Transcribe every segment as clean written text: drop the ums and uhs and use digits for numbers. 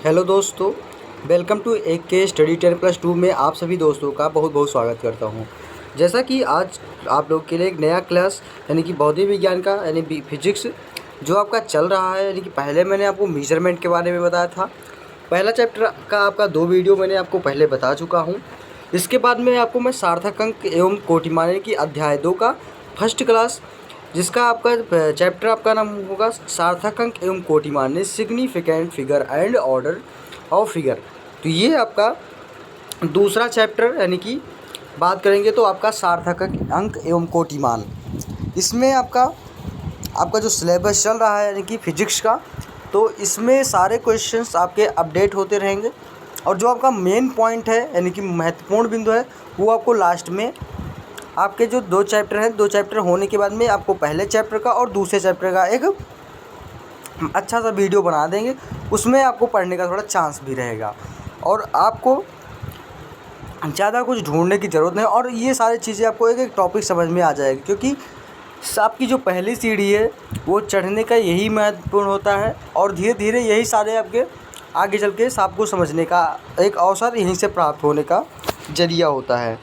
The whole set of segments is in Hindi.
हेलो दोस्तों, वेलकम टू एक के स्टडी 10+2 में आप सभी दोस्तों का बहुत बहुत स्वागत करता हूं। जैसा कि आज आप लोग के लिए एक नया क्लास यानी कि भौतिक विज्ञान का यानी फिजिक्स जो आपका चल रहा है। यानी कि पहले मैंने आपको मेजरमेंट के बारे में बताया था। पहला चैप्टर का आपका 2 वीडियो मैंने आपको पहले बता चुका हूँ। इसके बाद में आपको मैं सार्थक अंक एवं कोटिमान की अध्याय 2 का फर्स्ट क्लास, जिसका आपका चैप्टर आपका नाम होगा सार्थक अंक एवं कोटिमान significant figure and order of figure. तो ये आपका दूसरा चैप्टर यानी कि बात करेंगे तो आपका सार्थक अंक एवं कोटिमान। इसमें आपका जो सिलेबस चल रहा है यानी कि फिजिक्स का, तो इसमें सारे क्वेश्चंस आपके अपडेट होते रहेंगे और जो आपका मेन पॉइंट है यानी कि महत्वपूर्ण बिंदु है वो आपको लास्ट में आपके जो 2 चैप्टर हैं, 2 चैप्टर होने के बाद में आपको पहले चैप्टर का और दूसरे चैप्टर का एक अच्छा सा वीडियो बना देंगे। उसमें आपको पढ़ने का थोड़ा चांस भी रहेगा और आपको ज़्यादा कुछ ढूंढने की ज़रूरत नहीं और ये सारी चीज़ें आपको एक एक टॉपिक समझ में आ जाएगी, क्योंकि आपकी जो पहली सीढ़ी है वो चढ़ने का यही महत्वपूर्ण होता है और धीरे धीरे यही सारे आपके आगे चल के आपको समझने का एक अवसर यहीं से प्राप्त होने का जरिया होता है।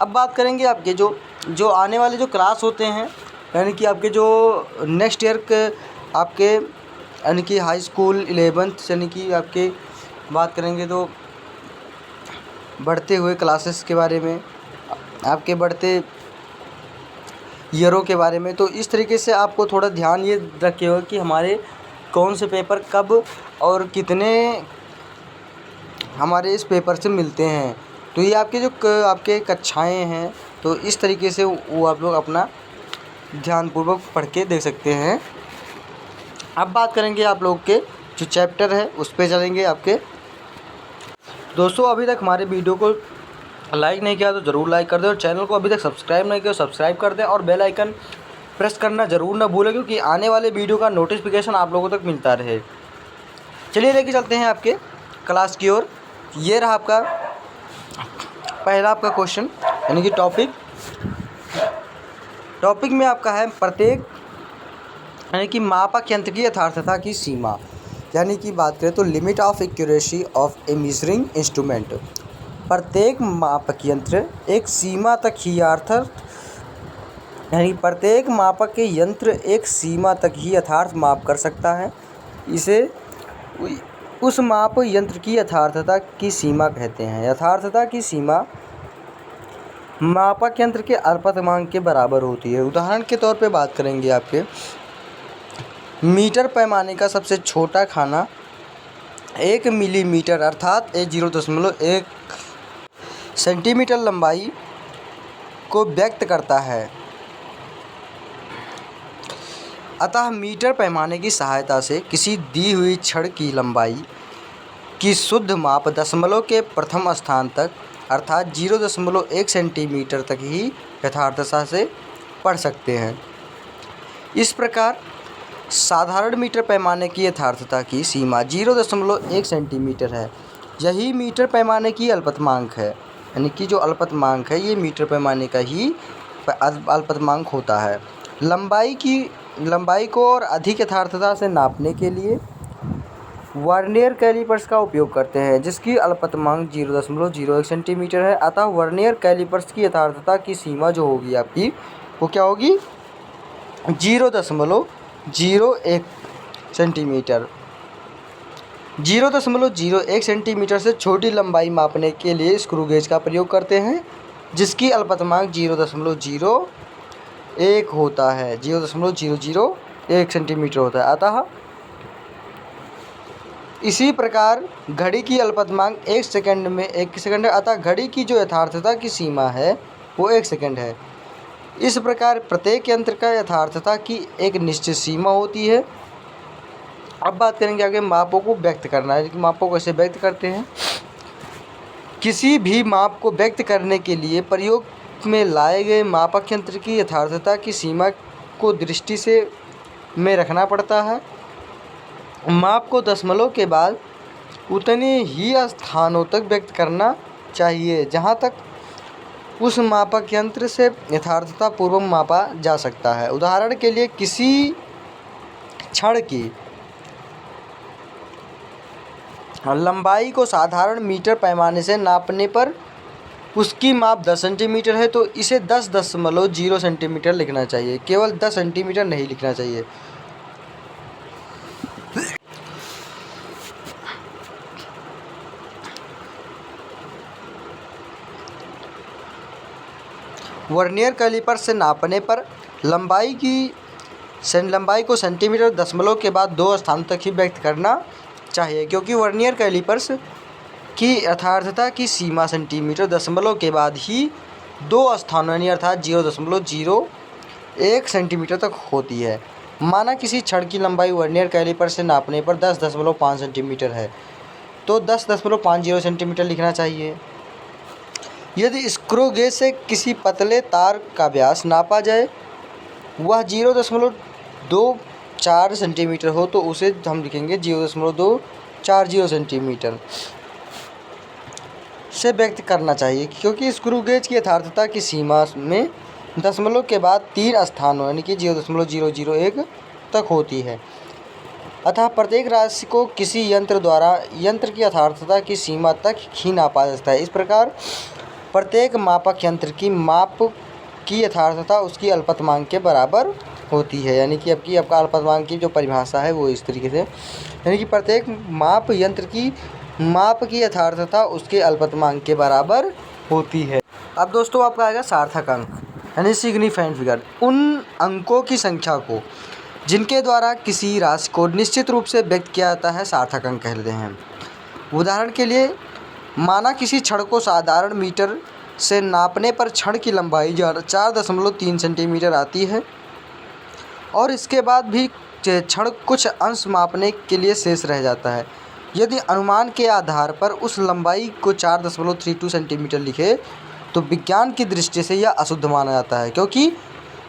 अब बात करेंगे आपके जो आने वाले जो क्लास होते हैं यानी कि आपके जो नेक्स्ट ईयर के आपके यानी कि हाई स्कूल 11th यानी कि आपके बात करेंगे तो बढ़ते हुए क्लासेस के बारे में, आपके बढ़ते ईयरों के बारे में। तो इस तरीके से आपको थोड़ा ध्यान ये रखिएगा कि हमारे कौन से पेपर कब और कितने हमारे इस पेपर से मिलते हैं। तो ये आपके जो आपके कक्षाएं हैं, तो इस तरीके से वो आप लोग अपना ध्यानपूर्वक पढ़ के देख सकते हैं। अब बात करेंगे आप लोग के जो चैप्टर है उस पे चलेंगे आपके दोस्तों। अभी तक हमारे वीडियो को लाइक नहीं किया तो ज़रूर लाइक कर दें और चैनल को अभी तक सब्सक्राइब नहीं किया तो सब्सक्राइब कर दें और बेल आइकन प्रेस करना ज़रूर ना भूलें, क्योंकि आने वाले वीडियो का नोटिफिकेशन आप लोगों तक मिलता रहे। चलिए लेके चलते हैं आपके क्लास की ओर। ये रहा आपका पहला आपका क्वेश्चन यानी कि टॉपिक में आपका है प्रत्येक यानी कि मापक यंत्र की यथार्थता की सीमा, यानी कि बात करें तो limit of accuracy of A measuring instrument. प्रत्येक मापक यंत्र एक सीमा तक ही यानी प्रत्येक मापक के यंत्र एक सीमा तक ही यथार्थ माप कर सकता है। इसे उस माप यंत्र की यथार्थता की सीमा कहते हैं। यथार्थता की सीमा मापक यंत्र के अल्पतमांक के बराबर होती है। उदाहरण के तौर पे बात करेंगे आपके मीटर पैमाने का सबसे छोटा खाना 1 मिलीमीटर अर्थात 0.1 सेंटीमीटर लंबाई को व्यक्त करता है। अतः मीटर पैमाने की सहायता से किसी दी हुई छड़ की लंबाई की शुद्ध माप दशमलव के प्रथम स्थान तक अर्थात 0.1 सेंटीमीटर तक ही यथार्थता से पढ़ सकते हैं। इस प्रकार साधारण मीटर पैमाने की यथार्थता की सीमा 0.1 सेंटीमीटर है। यही मीटर पैमाने की अल्पतमांक है, यानी कि जो अल्पतमांक है ये मीटर पैमाने का ही अल्पतमांक होता है। लंबाई को और अधिक यथार्थता से नापने के लिए वर्नियर कैलिपर्स का उपयोग करते हैं, जिसकी अल्पतमांक 0.01 सेंटीमीटर है। अतः वर्नियर कैलिपर्स की यथार्थता की सीमा जो होगी आपकी वो क्या होगी 0.01 सेंटीमीटर। 0.01 सेंटीमीटर से छोटी लंबाई मापने के लिए स्क्रू गेज का प्रयोग करते हैं, जिसकी अल्पतमांक 0.01 होता है, 0.001 सेंटीमीटर होता है। अतः इसी प्रकार घड़ी की अल्पतमांक 1 सेकंड है। अतः घड़ी की जो यथार्थता की सीमा है वो 1 सेकंड है। इस प्रकार प्रत्येक यंत्र का यथार्थता की एक निश्चित सीमा होती है। अब बात करेंगे आगे मापों को व्यक्त करना है कि मापों को कैसे व्यक्त करते हैं। किसी भी माप को व्यक्त करने के लिए प्रयोग में लाए गए मापक यंत्र की यथार्थता की सीमा को दृष्टि से में रखना पड़ता है। माप को दशमलव के बाद उतने ही स्थानों तक व्यक्त करना चाहिए जहां तक उस मापक यंत्र से यथार्थता पूर्वक मापा जा सकता है। उदाहरण के लिए किसी छड़ की लंबाई को साधारण मीटर पैमाने से नापने पर उसकी माप 10 सेंटीमीटर है तो इसे 10.0 सेंटीमीटर लिखना चाहिए, केवल 10 सेंटीमीटर नहीं लिखना चाहिए। वर्नियर कैलिपर से नापने पर लंबाई को सेंटीमीटर दशमलव के बाद 2 स्थानों तक ही व्यक्त करना चाहिए, क्योंकि वर्नियर कैलिपर्स की यथार्थता की सीमा सेंटीमीटर दशमलव के बाद ही 2 स्थानों यानी अर्थात 0.01 सेंटीमीटर तक होती है। माना किसी छड़ की लंबाई वर्नियर कैलिपर से नापने पर 10.5 सेंटीमीटर है तो 10.50 सेंटीमीटर लिखना चाहिए। यदि स्क्रू गेज से किसी पतले तार का व्यास नापा जाए वह 0.240 सेंटीमीटर हो तो उसे हम लिखेंगे 0.240 सेंटीमीटर से व्यक्त करना चाहिए, क्योंकि स्क्रू गेज की यथार्थता की सीमा में दशमलव के बाद 3 स्थानों यानी कि 0.001 तक होती है। अतः प्रत्येक राशि को किसी यंत्र द्वारा यंत्र की यथार्थता की सीमा तक ही नापा जाता है। इस प्रकार प्रत्येक मापक यंत्र की माप की यथार्थता उसकी अल्पतमांक के बराबर होती है। यानी कि आपका अल्पतमांक की जो परिभाषा है वो इस तरीके से, यानी कि प्रत्येक माप यंत्र की माप की यथार्थता उसके अल्पतमांक के बराबर होती है। अब दोस्तों आपका आएगा सार्थक अंक यानी सिग्निफाइंट फिगर। उन अंकों की संख्या को जिनके द्वारा किसी राशि को निश्चित रूप से व्यक्त किया जाता है सार्थक अंक कहते हैं। उदाहरण के लिए माना किसी छड़ को साधारण मीटर से नापने पर छड़ की लंबाई 4.3 सेंटीमीटर आती है और इसके बाद भी छड़ कुछ अंश मापने के लिए शेष रह जाता है। यदि अनुमान के आधार पर उस लंबाई को 4.32 सेंटीमीटर लिखे तो विज्ञान की दृष्टि से यह अशुद्ध माना जाता है, क्योंकि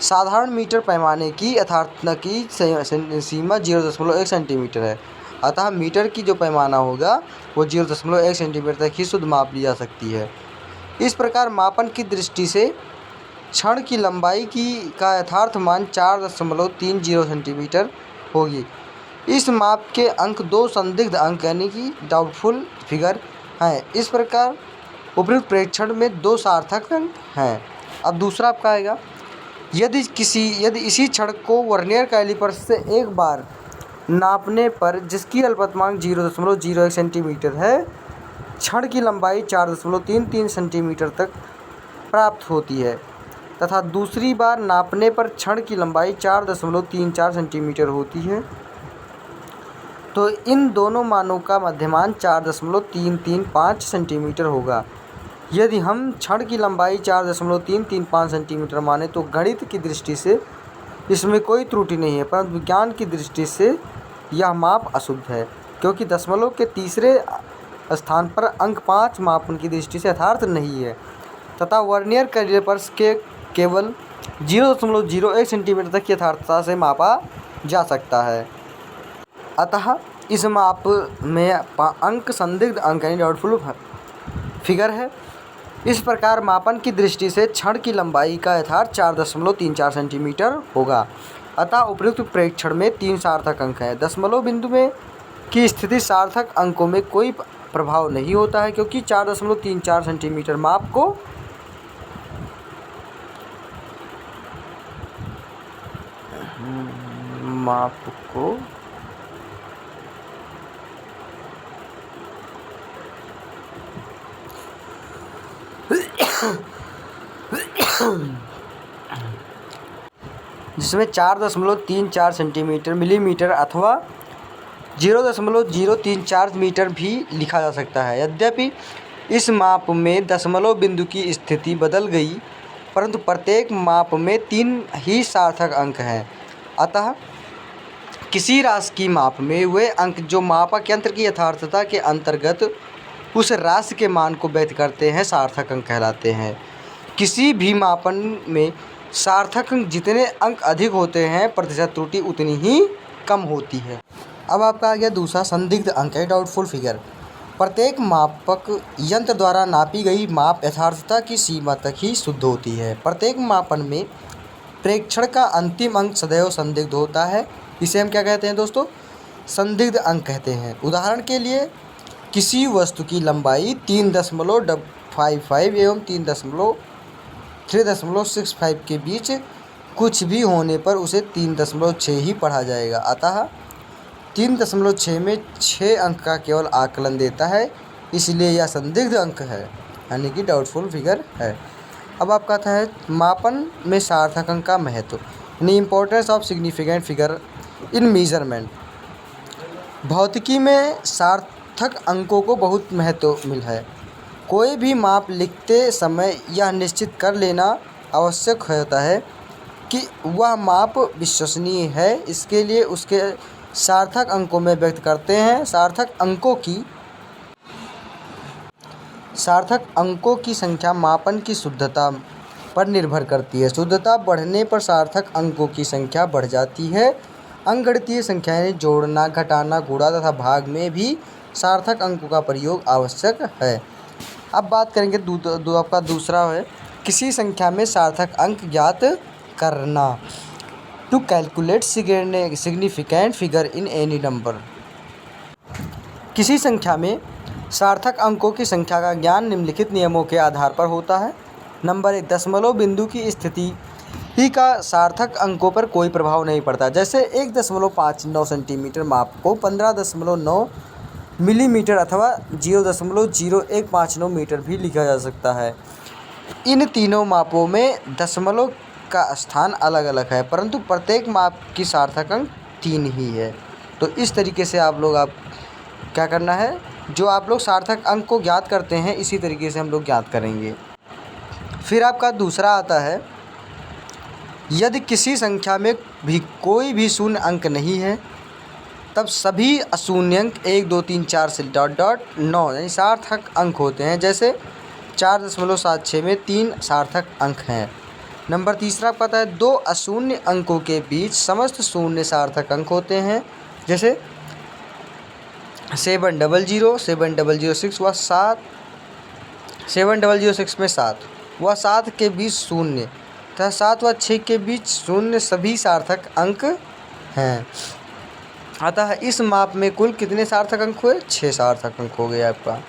साधारण मीटर पैमाने की यथार्थता की सीमा 0.1 सेंटीमीटर है। अतः मीटर की जो पैमाना होगा वो 0.1 सेंटीमीटर तक ही शुद्ध माप ली जा सकती है। इस प्रकार मापन की दृष्टि से छड़ की लंबाई का यथार्थ मान 4.30 सेंटीमीटर होगी। इस माप के अंक 2 संदिग्ध अंक यानी कि डाउटफुल फिगर हैं। इस प्रकार उपयुक्त प्रेक्षण में 2 सार्थक अंक हैं। अब दूसरा आपका आएगा, यदि इसी छड़ को वर्नियर कैलिपर से एक बार नापने पर जिसकी अल्पतमांक 0.01 सेंटीमीटर है छड़ की लंबाई 4.33 सेंटीमीटर तक प्राप्त होती है तथा दूसरी बार नापने पर छड़ की लंबाई 4.34 सेंटीमीटर होती है, तो इन दोनों मानों का मध्यमान 4.335 सेंटीमीटर होगा। यदि हम छड़ की लंबाई 4.335 सेंटीमीटर माने तो गणित की दृष्टि से इसमें कोई त्रुटि नहीं है, परंतु विज्ञान की दृष्टि से यह माप अशुद्ध है, क्योंकि दशमलव के तीसरे स्थान पर अंक 5 मापन की दृष्टि से यथार्थ नहीं है तथा वर्नियर कैलिपर्स के केवल 0.01 सेंटीमीटर तक की यथार्थता से मापा जा सकता है। अतः इस माप में अंक संदिग्ध अंक यानी डाउटफुल फिगर है। इस प्रकार मापन की दृष्टि से छड़ की लंबाई का यथार्थ 4.34 सेंटीमीटर होगा। अतः उपयुक्त प्रेक्षण में 3 सार्थक अंक हैं। दशमलव बिंदु में की स्थिति सार्थक अंकों में कोई प्रभाव नहीं होता है, क्योंकि 4.34 सेंटीमीटर माप को जिसमें 4.34 सेंटीमीटर मिलीमीटर अथवा 0.034 मीटर भी लिखा जा सकता है। यद्यपि इस माप में दशमलव बिंदु की स्थिति बदल गई, परंतु प्रत्येक माप में 3 ही सार्थक अंक हैं। अतः किसी राशि की माप में वे अंक जो मापक यंत्र की यथार्थता के अंतर्गत उस राशि के मान को व्यक्त करते हैं सार्थक अंक कहलाते हैं। किसी भी मापन में सार्थक अंक जितने अंक अधिक होते हैं प्रतिशत त्रुटि उतनी ही कम होती है। अब आपका आ गया दूसरा संदिग्ध अंक है डाउटफुल फिगर। प्रत्येक मापक यंत्र द्वारा नापी गई माप यथार्थता की सीमा तक ही शुद्ध होती है। प्रत्येक मापन में प्रेक्षण का अंतिम अंक सदैव संदिग्ध होता है। इसे हम क्या कहते हैं दोस्तों? संदिग्ध अंक कहते हैं। उदाहरण के लिए किसी वस्तु की लंबाई 3.55 एवं 3.65 के बीच कुछ भी होने पर उसे 3.6 ही पढ़ा जाएगा। अतः 3.6 में 6 अंक का केवल आकलन देता है, इसलिए यह संदिग्ध अंक है, यानी कि डाउटफुल फिगर है। अब आपका आता है मापन में सार्थक अंक का महत्व, यानी importance of significant figure in measurement. भौतिकी में सार्थक अंकों को बहुत महत्व मिला है। कोई भी माप लिखते समय यह निश्चित कर लेना आवश्यक होता है कि वह माप विश्वसनीय है। इसके लिए उसके सार्थक अंकों में व्यक्त करते हैं। सार्थक अंकों की संख्या मापन की शुद्धता पर निर्भर करती है। शुद्धता बढ़ने पर सार्थक अंकों की संख्या बढ़ जाती है। अंकगणितीय संख्याएं जोड़ना, घटाना, गुणा तथा भाग में भी सार्थक अंकों का प्रयोग आवश्यक है। अब बात करेंगे आपका दूसरा है किसी संख्या में सार्थक अंक ज्ञात करना। To calculate significant figure in any number. किसी संख्या में सार्थक अंकों की संख्या का ज्ञान निम्नलिखित नियमों के आधार पर होता है। नंबर 1, दशमलव बिंदु की स्थिति ही का सार्थक अंकों पर कोई प्रभाव नहीं पड़ता। जैसे 1.59 सेंटीमीटर माप को 15.9 मिलीमीटर अथवा 0.0159 मीटर भी लिखा जा सकता है। इन तीनों मापों में दशमलव का स्थान अलग अलग है, परंतु प्रत्येक माप की सार्थक अंक 3 ही है। तो इस तरीके से आप क्या करना है, जो आप लोग सार्थक अंक को ज्ञात करते हैं, इसी तरीके से हम लोग ज्ञात करेंगे। फिर आपका दूसरा आता है यदि किसी संख्या में भी कोई भी शून्य अंक नहीं है, तब सभी अशून्य अंक 1, 2, 3, 4 से .9 यानी सार्थक अंक होते हैं। जैसे 4.76 में 3 सार्थक अंक हैं। नंबर तीसरा आपका आता है 2 अशून्य अंकों के बीच समस्त शून्य सार्थक अंक होते हैं। जैसे 700, 7006 व 7, 7006 में 7 व 7 के बीच शून्य तथा 7 व 6 के बीच शून्य सभी सार्थक अंक हैं। अतः इस माप में कुल कितने सार्थक अंक हुए? 6 सार्थक अंक हो गए आपका।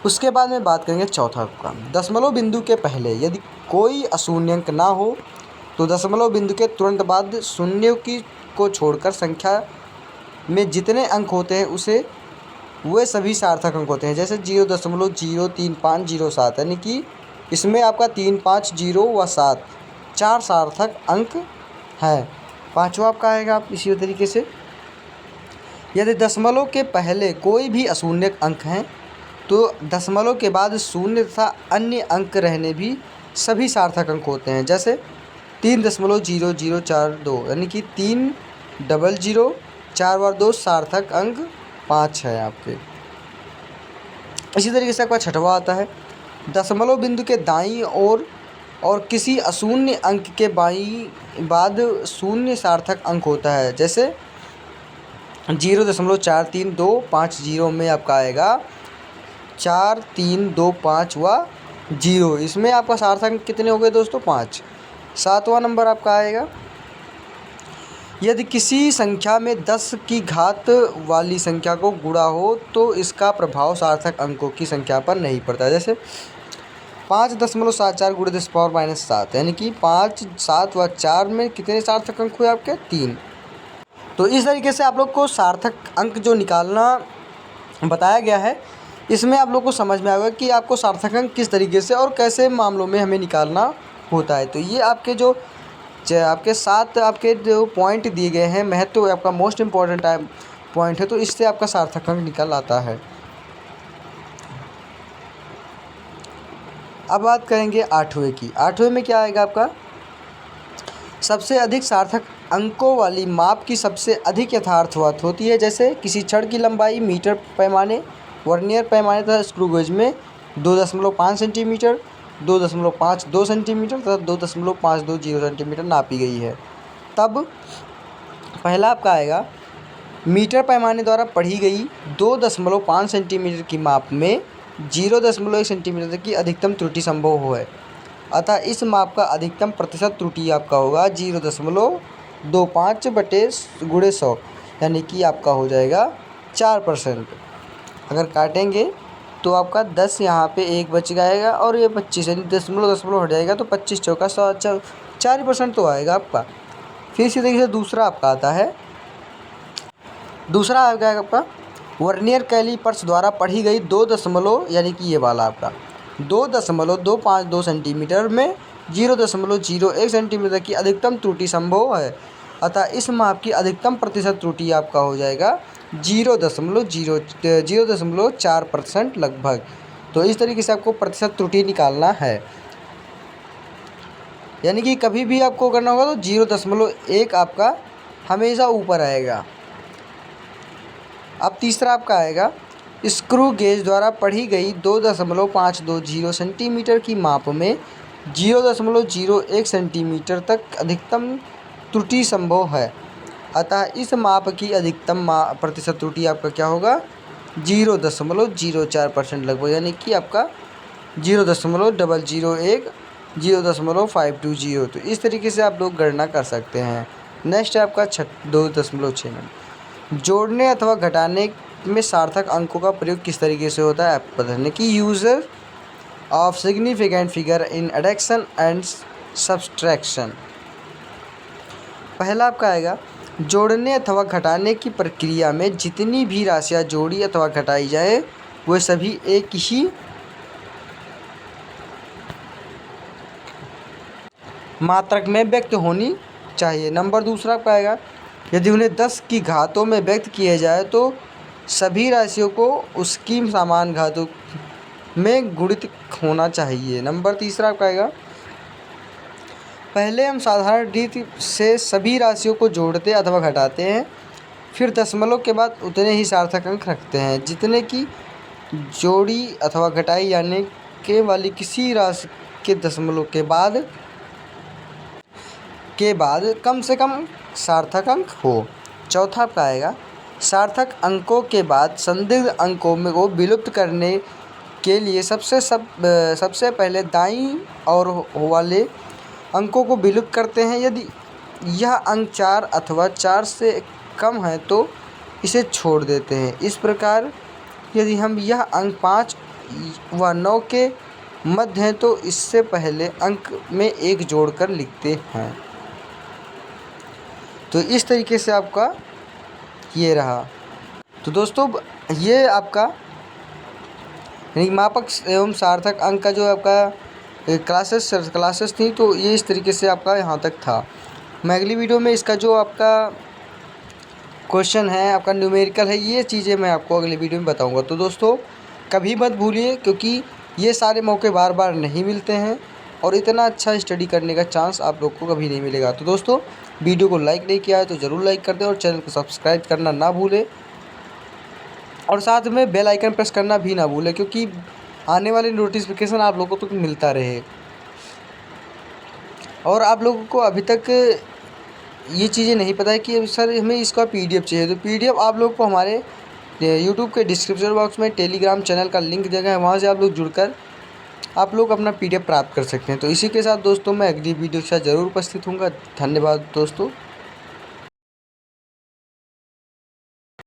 उसके बाद में बात करेंगे चौथा का, दशमलव बिंदु के पहले यदि कोई अशून्य अंक ना हो तो दशमलव बिंदु के तुरंत बाद शून्यों को छोड़कर संख्या में जितने अंक होते हैं उसे वे सभी सार्थक अंक होते हैं। जैसे 0.03507 यानी कि इसमें आपका 3, 5, 0 व 7 4 सार्थक अंक हैं। पाँचवा आपका आएगा आप इसी तरीके से, यदि दशमलव के पहले कोई भी अशून्य अंक हैं तो दशमलव के बाद शून्य तथा अन्य अंक रहने भी सभी सार्थक अंक होते हैं। जैसे 3.0042 यानी कि 3 डबल 0 4 बार 2 सार्थक अंक 5 है आपके। इसी तरीके से आपका छठवा आता है दशमलव बिंदु के दाईं ओर और किसी अशून्य अंक के बाईं बाद शून्य सार्थक अंक होता है। जैसे 0.4325 में आपका आएगा 4, 3, 2, 5 व 0। इसमें आपका सार्थक अंक कितने हो गए दोस्तों? 5। सातवां नंबर आपका आएगा यदि किसी संख्या में 10 की घात वाली संख्या को गुणा हो तो इसका प्रभाव सार्थक अंकों की संख्या पर नहीं पड़ता। जैसे 5.74 × 10⁻⁻7 यानी कि 5, 7 व 4 में कितने सार्थक अंक हुए आपके? 3। तो इस तरीके से आप लोग को सार्थक अंक जो निकालना बताया गया है, इसमें आप लोग को समझ में आएगा कि आपको सार्थक अंक किस तरीके से और कैसे मामलों में हमें निकालना होता है। तो ये आपके जो आपके जो पॉइंट दिए गए हैं, महत्व आपका मोस्ट इम्पॉर्टेंट पॉइंट है, तो इससे आपका सार्थक अंक निकल आता है। अब बात करेंगे आठवें की। आठवें में क्या आएगा आपका? सबसे अधिक सार्थक अंकों वाली माप की सबसे अधिक यथार्थवाद होती है। जैसे किसी छड़ की लंबाई मीटर पैमाने, वर्नियर पैमाने तथा स्क्रू गेज में 2.5 सेंटीमीटर, 2.52 सेंटीमीटर तथा 2.520 सेंटीमीटर नापी गई है। तब पहला आपका आएगा मीटर पैमाने द्वारा पढ़ी गई 2.5 सेंटीमीटर की माप में 0.1 सेंटीमीटर की अधिकतम त्रुटि संभव हो है। अतः इस माप का अधिकतम प्रतिशत त्रुटि आपका होगा 0.25/100। यानी कि आपका हो जाएगा 4%। अगर काटेंगे तो आपका 10 यहाँ पे 1 बच जाएगा और ये 25 यानी दशमलव हट जाएगा, तो 25 चौका 100, 4% तो आएगा आपका। फिर इसी तरीके से दूसरा आपका आता है, दूसरा आ जाएगा आपका वर्नियर कैलिपर्स द्वारा पढ़ी गई 2 दशमलव यानी कि ये वाला आपका 2.252 सेंटीमीटर में 0.01 सेंटीमीटर की अधिकतम त्रुटि संभव है, अतः इस माप की अधिकतम प्रतिशत त्रुटि आपका हो जाएगा 0.4% लगभग। तो इस तरीके से आपको प्रतिशत त्रुटि निकालना है, यानी कि कभी भी आपको करना होगा तो 0.1 आपका हमेशा ऊपर आएगा। अब तीसरा आपका आएगा स्क्रू गेज द्वारा पढ़ी गई 2.520 सेंटीमीटर की माप में 0.01 सेंटीमीटर तक अधिकतम त्रुटि संभव है, अतः इस माप की अधिकतम प्रतिशत त्रुटि आपका क्या होगा 0.04% लगभग, यानी कि आपका 0.001 0.520। तो इस तरीके से आप लोग गणना कर सकते हैं। नेक्स्ट है आपका 2.6। जोड़ने अथवा घटाने में सार्थक अंकों का प्रयोग किस तरीके से होता है आपको बताने की user of significant figure in addition and subtraction. पहला आपका आएगा जोड़ने अथवा घटाने की प्रक्रिया में जितनी भी राशियाँ जोड़ी अथवा घटाई जाए वे सभी एक ही मात्रक में व्यक्त होनी चाहिए। नंबर दूसरा आपका आएगा यदि उन्हें 10 की घातों में व्यक्त किया जाए तो सभी राशियों को उसकी समान घातों में गुणित होना चाहिए। नंबर तीसरा आपका आएगा पहले हम साधारण रीति से सभी राशियों को जोड़ते अथवा घटाते हैं, फिर दशमलव के बाद उतने ही सार्थक अंक रखते हैं जितने की जोड़ी अथवा घटाई जाने के वाली किसी राशि के दशमलव के बाद कम से कम सार्थक अंक हो। चौथा आपका आएगा सार्थक अंकों के बाद संदिग्ध अंकों में को विलुप्त करने के लिए सबसे पहले दाईं ओर वाले अंकों को विलुप्त करते हैं। यदि यह अंक 4 अथवा 4 से कम है तो इसे छोड़ देते हैं। इस प्रकार यदि हम यह अंक 5 व 9 के मध्य हैं तो इससे पहले अंक में 1 जोड़कर लिखते हैं। तो इस तरीके से आपका ये रहा। तो दोस्तों ये आपका यानी मापक एवं सार्थक अंक का जो आपका क्लासेस थी, तो ये इस तरीके से आपका यहाँ तक था। मैं अगली वीडियो में इसका जो आपका क्वेश्चन है आपका न्यूमेरिकल है, ये चीज़ें मैं आपको अगली वीडियो में बताऊँगा। तो दोस्तों कभी मत भूलिए, क्योंकि ये सारे मौके बार बार नहीं मिलते हैं और इतना अच्छा स्टडी करने का चांस आप लोग को कभी नहीं मिलेगा। तो दोस्तों वीडियो को लाइक नहीं किया है तो ज़रूर लाइक कर दें और चैनल को सब्सक्राइब करना ना भूलें और साथ में बेल आइकन प्रेस करना भी ना भूलें, क्योंकि आने वाली नोटिफिकेशन आप लोगों को मिलता रहे। और आप लोगों को अभी तक ये चीज़ें नहीं पता है कि सर हमें इसका PDF चाहिए, तो PDF आप लोग को हमारे YouTube के डिस्क्रिप्शन बॉक्स में टेलीग्राम चैनल का लिंक दिया गया है, वहाँ से आप लोग जुड़कर आप लोग अपना PDF प्राप्त कर सकते हैं। तो इसी के साथ दोस्तों मैं अगली वीडियो के साथ ज़रूर उपस्थित हूँगा। धन्यवाद दोस्तों।